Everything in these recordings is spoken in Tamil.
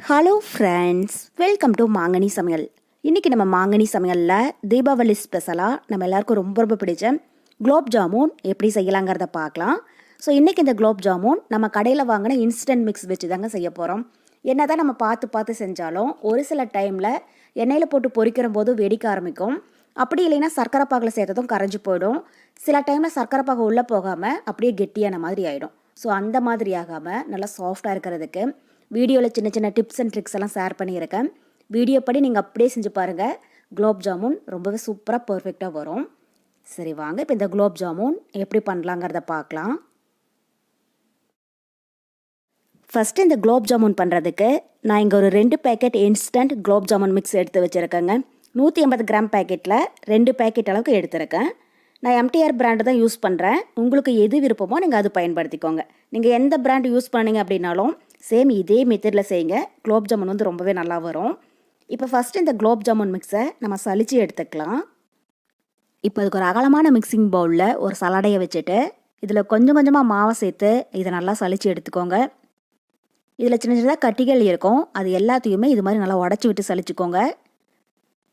ஹலோ ஃப்ரெண்ட்ஸ், வெல்கம் டு மாங்கனி சமையல். இன்றைக்கி நம்ம மாங்கனி சமையலில் தீபாவளி ஸ்பெஷலாக நம்ம எல்லாருக்கும் ரொம்ப ரொம்ப பிடிச்ச குலோப் ஜாமுன் எப்படி செய்யலாங்கிறத பார்க்கலாம். ஸோ இன்றைக்கி இந்த குலோப் ஜாமுன் நம்ம கடையில் வாங்கின இன்ஸ்டன்ட் மிக்ஸ் வச்சு தாங்க செய்ய போகிறோம். என்ன தான் நம்ம பார்த்து பார்த்து செஞ்சாலும் ஒரு சில டைமில் எண்ணெயில் போட்டு பொரிக்கிற போது வெடிக்க ஆரம்பிக்கும். அப்படி இல்லைன்னா சர்க்கரை பாகில் சேர்த்ததும் கரைஞ்சி போயிடும். சில டைமில் சர்க்கரை பாகு உள்ளே போகாமல் அப்படியே கெட்டியான மாதிரி ஆகிடும். ஸோ அந்த மாதிரி ஆகாமல் நல்லா சாஃப்டாக இருக்கிறதுக்கு வீடியோவில் சின்ன சின்ன டிப்ஸ் அண்ட் ட்ரிக்ஸ் எல்லாம் ஷேர் பண்ணியிருக்கேன். வீடியோ படி நீங்கள் அப்படியே செஞ்சு பாருங்கள். குலோப் ஜாமுன் ரொம்பவே சூப்பராக பர்ஃபெக்டாக வரும். சரி வாங்க இப்போ இந்த குலோப் ஜாமுன் எப்படி பண்ணலாங்கிறத பார்க்கலாம். ஃபஸ்ட்டு இந்த குலோப் ஜாமுன் பண்ணுறதுக்கு நான் இங்கே ஒரு 2 packet instant gulab jamun mix எடுத்து வச்சுருக்கேங்க. 180 கிராம் பேக்கெட்டில் 2 பேக்கெட் அளவுக்கு எடுத்துருக்கேன். நான் எம்டிஆர் பிராண்டு தான் யூஸ் பண்ணுறேன். உங்களுக்கு எது விருப்பமோ நீங்கள் அது பயன்படுத்திக்கோங்க. நீங்கள் எந்த பிராண்டு யூஸ் பண்ணீங்க அப்படின்னாலும் சேம் இதே மெத்தடில் செய்யுங்க. குலோப் ஜாமுன் வந்து ரொம்பவே நல்லா வரும். இப்போ ஃபஸ்ட்டு இந்த குலோப் ஜாமுன் மிக்ஸை நம்ம சலிச்சு எடுத்துக்கலாம். இப்போ அதுக்கு ஒரு அகலமான மிக்சிங் பவுலில் ஒரு சலடையை வச்சுட்டு இதில் கொஞ்சம் கொஞ்சமாக மாவை சேர்த்து இதை நல்லா சலிச்சு எடுத்துக்கோங்க. இதில் சின்ன சின்னதாக கட்டிகள் இருக்கும். அது எல்லாத்தையுமே இது மாதிரி நல்லா உடச்சி விட்டு சலிச்சுக்கோங்க.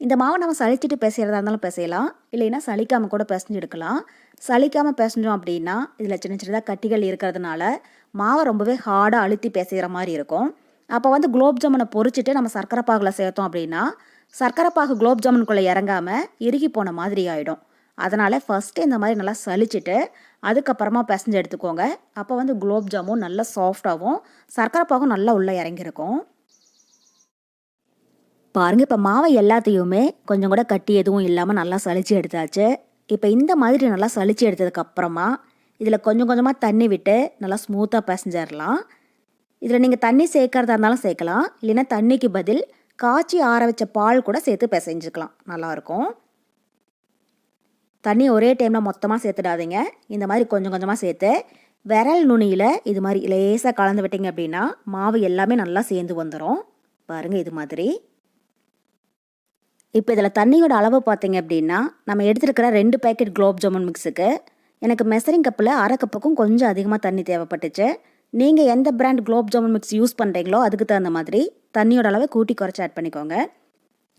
இந்த மாவை நம்ம சளிச்சிட்டு பிசைகிறதா இருந்தாலும் பிசையலாம், இல்லைன்னா சலிக்காமல் கூட பிசைஞ்சு எடுக்கலாம். சலிக்காமல் பிசைஞ்சோம் அப்படின்னா இதில் சின்ன சின்னதாக கட்டிகள் இருக்கிறதுனால மாவை ரொம்பவே ஹார்டாக அழுத்தி பிசைகிற மாதிரி இருக்கும். அப்போ வந்து குலோப் ஜாமுனை பொரிச்சிட்டு நம்ம சர்க்கரை பாகில் சேர்த்தோம் அப்படின்னா சர்க்கரை பாகு குலோப் ஜாமுனுக்குள்ளே இறங்காமல் இறுகி போன மாதிரி ஆகிடும். அதனால் ஃபஸ்ட்டு இந்த மாதிரி நல்லா சலிச்சிட்டு அதுக்கப்புறமா பிசைஞ்சு எடுத்துக்கோங்க. அப்போ வந்து குலோப் ஜாமுன் நல்லா சாஃப்டாகவும் சர்க்கரை பாகும் நல்லா உள்ளே இறங்கியிருக்கும். பாருங்கள், இப்போ மாவை எல்லாத்தையுமே கொஞ்சம் கூட கட்டி எதுவும் இல்லாமல் நல்லா சலிச்சு எடுத்தாச்சு. இப்போ இந்த மாதிரி நல்லா சலிச்சு எடுத்ததுக்கப்புறமா இதில் கொஞ்சம் கொஞ்சமாக தண்ணி விட்டு நல்லா ஸ்மூத்தாக பிசைஞ்சிடலாம். இதில் நீங்கள் தண்ணி சேர்க்கறதா இருந்தாலும் சேர்க்கலாம், இல்லைன்னா தண்ணிக்கு பதில் காய்ச்சி ஆற வச்ச பால் கூட சேர்த்து பிசைஞ்சுக்கலாம், நல்லாயிருக்கும். தண்ணி ஒரே டைமில் மொத்தமாக சேர்த்துடாதீங்க. இந்த மாதிரி கொஞ்சம் கொஞ்சமாக சேர்த்து விரல் நுனியில் இது மாதிரி லேசாக கலந்து விட்டீங்க அப்படின்னா மாவு எல்லாமே நல்லா சேர்ந்து வந்துடும். பாருங்கள் இது மாதிரி. இப்போ இதில் தண்ணியோட அளவு பார்த்தீங்க அப்படின்னா நம்ம எடுத்துருக்கிற 2 பேக்கெட் குலோப் ஜாமுன் மிக்ஸுக்கு எனக்கு மெசரிங் கப்பில் அரை கப்புக்கும் கொஞ்சம் அதிகமாக தண்ணி தேவைப்பட்டுச்சு. நீங்கள் எந்த brand gulab jamun mix use பண்ணுறீங்களோ அதுக்கு தகுந்த மாதிரி தண்ணியோட அளவை கூட்டி குறைச்சி ஆட் பண்ணிக்கோங்க.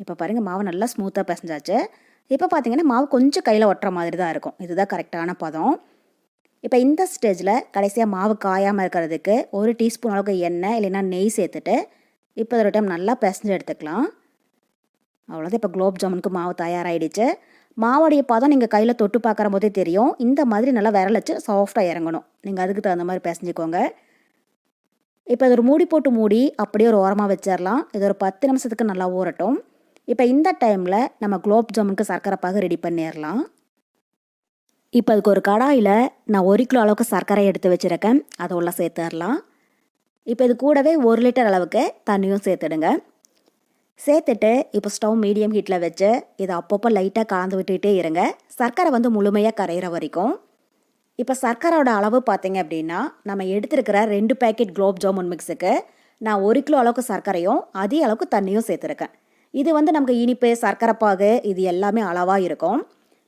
இப்போ பாருங்கள், மாவு நல்லா ஸ்மூத்தாக பிசைஞ்சாச்சு. இப்போ பார்த்தீங்கன்னா மாவு கொஞ்சம் கையில் ஒட்டுற மாதிரி தான் இருக்கும். இதுதான் கரெக்டான பதம். இப்போ இந்த ஸ்டேஜில் கடைசியாக மாவு காயாமல் இருக்கிறதுக்கு 1 டீஸ்பூன் அளவுக்கு எண்ணெய் இல்லைன்னா நெய் சேர்த்துட்டு இப்போ ஒரு டைம் நல்லா பிசைஞ்சு எடுத்துக்கலாம். அவ்வளோதான், இப்போ குலோப் ஜாமுனுக்கு மாவு தயாராகிடுச்சு. மாவோடைய பதம் நீங்கள் கையில் தொட்டு பார்க்குற போதே தெரியும். இந்த மாதிரி நல்லா விரல் வச்சு சாஃப்டாக இறங்கணும். நீங்கள் அதுக்கு தகுந்த மாதிரி பிசைஞ்சிக்கோங்க. இப்போ இது ஒரு மூடி போட்டு மூடி அப்படியே ஒரு ஓரமாக வச்சிடலாம். இது ஒரு 10 நிமிஷத்துக்கு நல்லா ஊறட்டும். இப்போ இந்த டைமில் நம்ம குலோப் ஜாமுனுக்கு சர்க்கரை பாகு ரெடி பண்ணிடலாம். இப்போ அதுக்கு ஒரு கடாயில் நான் 1 கிலோ அளவுக்கு சர்க்கரை எடுத்து வச்சுருக்கேன். அதை உள்ள சேர்த்துடலாம். இப்போ இது கூடவே 1 லிட்டர் அளவுக்கு தண்ணியும் சேர்த்துடுங்க. சேர்த்துட்டு இப்போ ஸ்டவ் மீடியம் ஹீட்டில் வச்சு இதை அப்பப்போ லைட்டாக கலந்து விட்டுகிட்டே இருங்க, சர்க்கரை வந்து முழுமையாக கரையிற வரைக்கும். இப்போ சர்க்கரையோட அளவு பார்த்தீங்க அப்படின்னா நம்ம எடுத்துருக்கிற 2 பேக்கெட் குலோப் ஜாமுன் மிக்ஸுக்கு நான் 1 கிலோ அளவுக்கு சர்க்கரையும் அதே அளவுக்கு தண்ணியும் சேர்த்துருக்கேன். இது வந்து நமக்கு இனிப்பு சர்க்கரை பாகு இது எல்லாமே அளவாக இருக்கும்.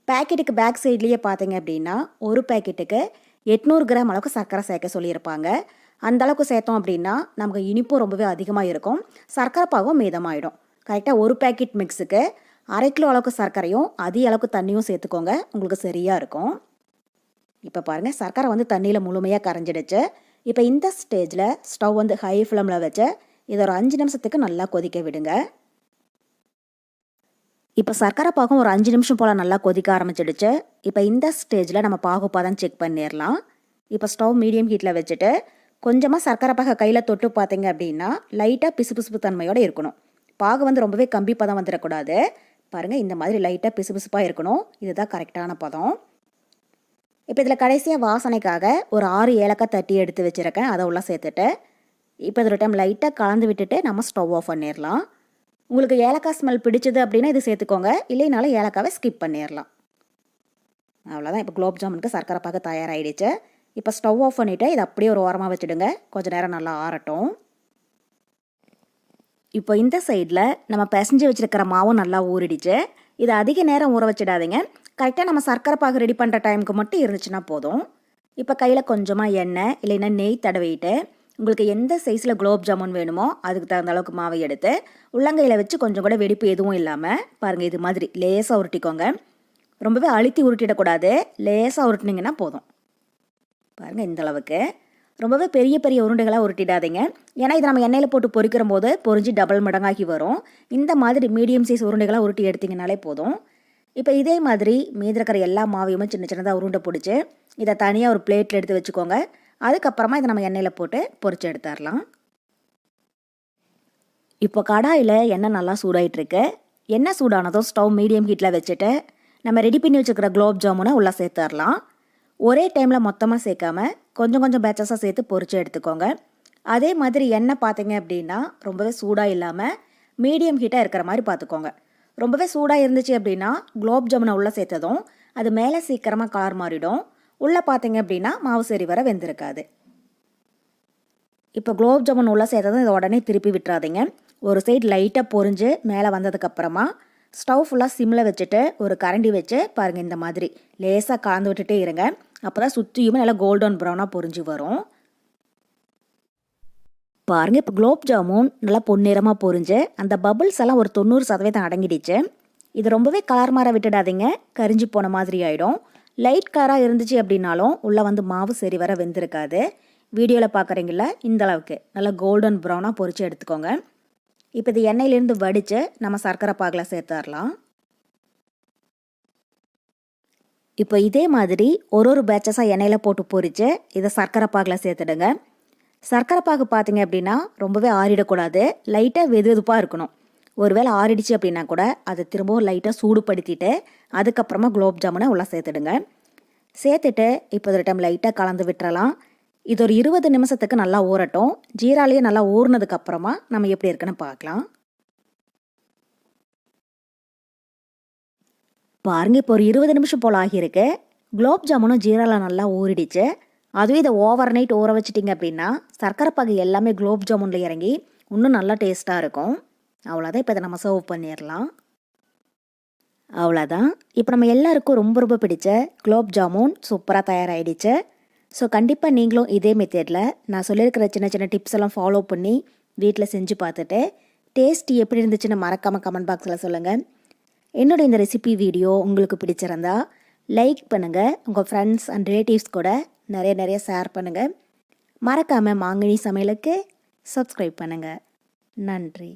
பேக்கெட்டுக்கு பேக் சைட்லேயே பார்த்தீங்க அப்படின்னா ஒரு பேக்கெட்டுக்கு 800 கிராம் அளவுக்கு சர்க்கரை சேர்க்க சொல்லியிருப்பாங்க. அந்த அளவுக்கு சேர்த்தோம் அப்படின்னா நமக்கு இனிப்பும் ரொம்பவே அதிகமாக இருக்கும், சர்க்கரை பாகும் மீதமாகிடும். கரெக்டாக ஒரு பேக்கெட் மிக்ஸுக்கு அரை கிலோ அளவுக்கு சர்க்கரையும் அதே அளவுக்கு தண்ணியும் சேர்த்துக்கோங்க, உங்களுக்கு சரியாக இருக்கும். இப்போ பாருங்கள், சர்க்கரை வந்து தண்ணியில் முழுமையாக கரைஞ்சிடுச்சு. இப்போ இந்த ஸ்டேஜில் ஸ்டவ் வந்து ஹை ஃப்ளேமில் வச்சு இதை ஒரு 5 நிமிஷத்துக்கு நல்லா கொதிக்க விடுங்க. இப்போ சர்க்கரை பாகம் ஒரு 5 நிமிஷம் போல் நல்லா கொதிக்க ஆரம்பிச்சிடுச்சு. இப்போ இந்த ஸ்டேஜில் நம்ம பாகு பதம் செக் பண்ணிடலாம். இப்போ ஸ்டவ் மீடியம் ஹீட்டில் வச்சுட்டு கொஞ்சமாக சர்க்கரை பாகை கையில் தொட்டு பார்த்தீங்க அப்படின்னா லைட்டாக பிசுபிசுப்பு தன்மையோடு இருக்கணும். பாகு வந்து ரொம்பவே கம்பி பதம் வந்துடக்கூடாது. பாருங்கள், இந்த மாதிரி லைட்டாக பிசுபிசுப்பாக இருக்கணும். இதுதான் கரெக்டான பதம். இப்போ இதில் கடைசியாக வாசனைக்காக ஒரு 6 ஏலக்காய் தட்டி எடுத்து வச்சுருக்கேன். அதை உள்ள சேர்த்துட்டு இப்போ இதில் டைம் லைட்டாக கலந்து விட்டுட்டு நம்ம ஸ்டவ் ஆஃப் பண்ணிடலாம். உங்களுக்கு ஏலக்காய் ஸ்மெல் பிடிச்சது அப்படின்னா இது சேர்த்துக்கோங்க, இல்லைனாலும் ஏலக்காவை ஸ்கிப் பண்ணிடலாம். அவ்வளோதான், இப்போ குலோப் ஜாமுனுக்கு சர்க்கரை பாகு தயாராகிடுச்சு. இப்போ ஸ்டவ் ஆஃப் பண்ணிவிட்டு இதை அப்படியே ஒரு ஓரமாக வச்சுடுங்க, கொஞ்சம் நேரம் நல்லா ஆறட்டும். இப்போ இந்த சைடில் நம்ம பிசைஞ்சு வச்சுருக்கிற மாவும் நல்லா ஊறிடுச்சு. இதை அதிக நேரம் ஊற வச்சிடாதீங்க, கரெக்டாக நம்ம சர்க்கரை பாகு ரெடி பண்ணுற டைமுக்கு மட்டும் இருந்துச்சுன்னா போதும். இப்போ கையில் கொஞ்சமாக எண்ணெய் இல்லைன்னா நெய் தடவிட்டு உங்களுக்கு எந்த சைஸில் குலோப் ஜாமுன் வேணுமோ அதுக்கு தகுந்த அளவுக்கு மாவை எடுத்து உள்ளங்கையில் வச்சு கொஞ்சம் கூட வெடிப்பு எதுவும் இல்லாமல் பாருங்கள் இது மாதிரி லேசாக உருட்டிக்கோங்க. ரொம்பவே அழுத்தி உருட்டிடக்கூடாது, லேசாக உருட்டினீங்கன்னா போதும். பாருங்கள் இந்த அளவுக்கு. ரொம்பவே பெரிய பெரிய உருண்டைகளாக உருட்டிடாதீங்க, ஏன்னா இதை நம்ம எண்ணெயில் போட்டு பொரிக்கிற போது பொரிஞ்சு டபுள் மடங்காகி வரும். இந்த மாதிரி மீடியம் சைஸ் உருண்டைகளாக உருட்டி எடுத்திங்கனாலே போதும். இப்போ இதே மாதிரி மீதிருக்கிற எல்லா மாவையுமே சின்ன சின்னதாக உருண்டை பிடிச்சி இதை தனியாக ஒரு பிளேட்டில் எடுத்து வச்சுக்கோங்க. அதுக்கப்புறமா இதை நம்ம எண்ணெயில் போட்டு பொரிச்சு எடுத்துடலாம். இப்போ கடாயில் எண்ணெய் நல்லா சூடாயிட்ருக்கு. எண்ணெய் சூடானதும் ஸ்டவ் மீடியம் ஹீட்டில் வச்சுட்டு நம்ம ரெடி பண்ணி வச்சுக்கிற குலோப் ஜாமுனை உள்ளே சேர்த்துடலாம். ஒரே டைமில் மொத்தமாக சேர்க்காம கொஞ்சம் கொஞ்சம் பேச்சஸாக சேர்த்து பொரிச்சு எடுத்துக்கோங்க. அதே மாதிரி எண்ணெய் பார்த்தீங்க அப்படின்னா ரொம்பவே சூடாக இல்லாமல் மீடியம் ஹீட்டாக இருக்கிற மாதிரி பார்த்துக்கோங்க. ரொம்பவே சூடாக இருந்துச்சு அப்படின்னா குலோப் ஜாமுனை உள்ளே சேர்த்ததும் அது மேலே சீக்கிரமாக கலர் மாறிடும். உள்ளே பார்த்தீங்க அப்படின்னா மாவு சரி வர வெந்திருக்காது. இப்போ குலோப் ஜாமுன் உள்ளே சேர்த்ததும் இதை உடனே திருப்பி விட்டுறாதீங்க. ஒரு சைடு லைட்டாக பொரிஞ்சு மேலே வந்ததுக்கப்புறமா ஸ்டவ் ஃபுல்லாக சிம்மில் வச்சுட்டு ஒரு கரண்டி வச்சு பாருங்கள் இந்த மாதிரி லேசாக கலந்து விட்டுட்டே இருங்க. அப்போ தான் சுற்றியுமே நல்லா கோல்டன் ப்ரௌனாக பொரிஞ்சு வரும். பாருங்கள் இப்போ குலோப் ஜாமுன் நல்லா பொன்னிறமாக பொரிஞ்சு அந்த பபுள்ஸ் எல்லாம் ஒரு 90% அடங்கிடுச்சு. இது ரொம்பவே கலர் மாற விட்டுடாதீங்க, கரிஞ்சி போன மாதிரி ஆகிடும். லைட் கலராக இருந்துச்சு அப்படின்னாலும் உள்ளே வந்து மாவு சரி வர வெந்திருக்காது. வீடியோவில் பார்க்குறீங்களா இந்த அளவுக்கு நல்லா கோல்டன் ப்ரௌனாக பொரித்து எடுத்துக்கோங்க. இப்போ இது எண்ணெயிலேருந்து வடித்து நம்ம சர்க்கரை பாகில் சேர்த்துடலாம். இப்போ இதே மாதிரி ஒரு பேட்சஸாக எண்ணெயில் போட்டு பொரித்து இதை சர்க்கரை பாகில் சேர்த்துடுங்க. சர்க்கரை பாகு பார்த்தீங்க அப்படின்னா ரொம்பவே ஆறிடக்கூடாது, லைட்டாக வெது வெதுப்பாக இருக்கணும். ஒருவேளை ஆறிடுச்சு அப்படின்னா கூட அதை திரும்பவும் லைட்டாக சூடுபடுத்திட்டு அதுக்கப்புறமா குலோப் ஜாமுனை உள்ளே சேர்த்துடுங்க. சேர்த்துட்டு இப்போ ஒரு டைம் லைட்டாக கலந்து விட்டுறலாம். இது ஒரு 20 நிமிஷத்துக்கு நல்லா ஊறட்டும். ஜீராலேயே நல்லா ஊறினதுக்கப்புறமா நம்ம எப்படி இருக்குன்னு பார்க்கலாம். பாருங்கள் இப்போ ஒரு 20 நிமிஷம் போல் ஆகியிருக்கு. குலோப் ஜாமுனும் ஜீராவில் நல்லா ஊறிடுச்சு. அதுவே இதை ஓவர் நைட் ஊற வச்சிட்டிங்க அப்படின்னா சர்க்கரை பாகு எல்லாமே குலோப் ஜாமுனில் இறங்கி இன்னும் நல்லா டேஸ்ட்டாக இருக்கும். அவ்வளோதான், இப்போ இதை நம்ம சர்வ் பண்ணிடலாம். அவ்வளோதான், இப்போ நம்ம எல்லாருக்கும் ரொம்ப ரொம்ப பிடிச்ச குலோப் ஜாமுன் சூப்பராக தயாராகிடுச்சு. ஸோ கண்டிப்பாக நீங்களும் இதே மெத்தேடில் நான் சொல்லியிருக்கிற சின்ன சின்ன டிப்ஸ் எல்லாம் ஃபாலோ பண்ணி வீட்டில் செஞ்சு பார்த்துட்டு டேஸ்ட் எப்படி இருந்துச்சுன்னு மறக்காமல் கமெண்ட் பாக்ஸில் சொல்லுங்கள். என்னோட இந்த ரெசிபி வீடியோ உங்களுக்கு பிடிச்சிருந்தா லைக் பண்ணுங்கள், உங்கள் ஃப்ரெண்ட்ஸ் அண்ட் ரிலேட்டிவ்ஸ் கூட நிறைய ஷேர் பண்ணுங்கள். மறக்காமல் மாங்கனி சமையலுக்கு சப்ஸ்கிரைப் பண்ணுங்கள். நன்றி.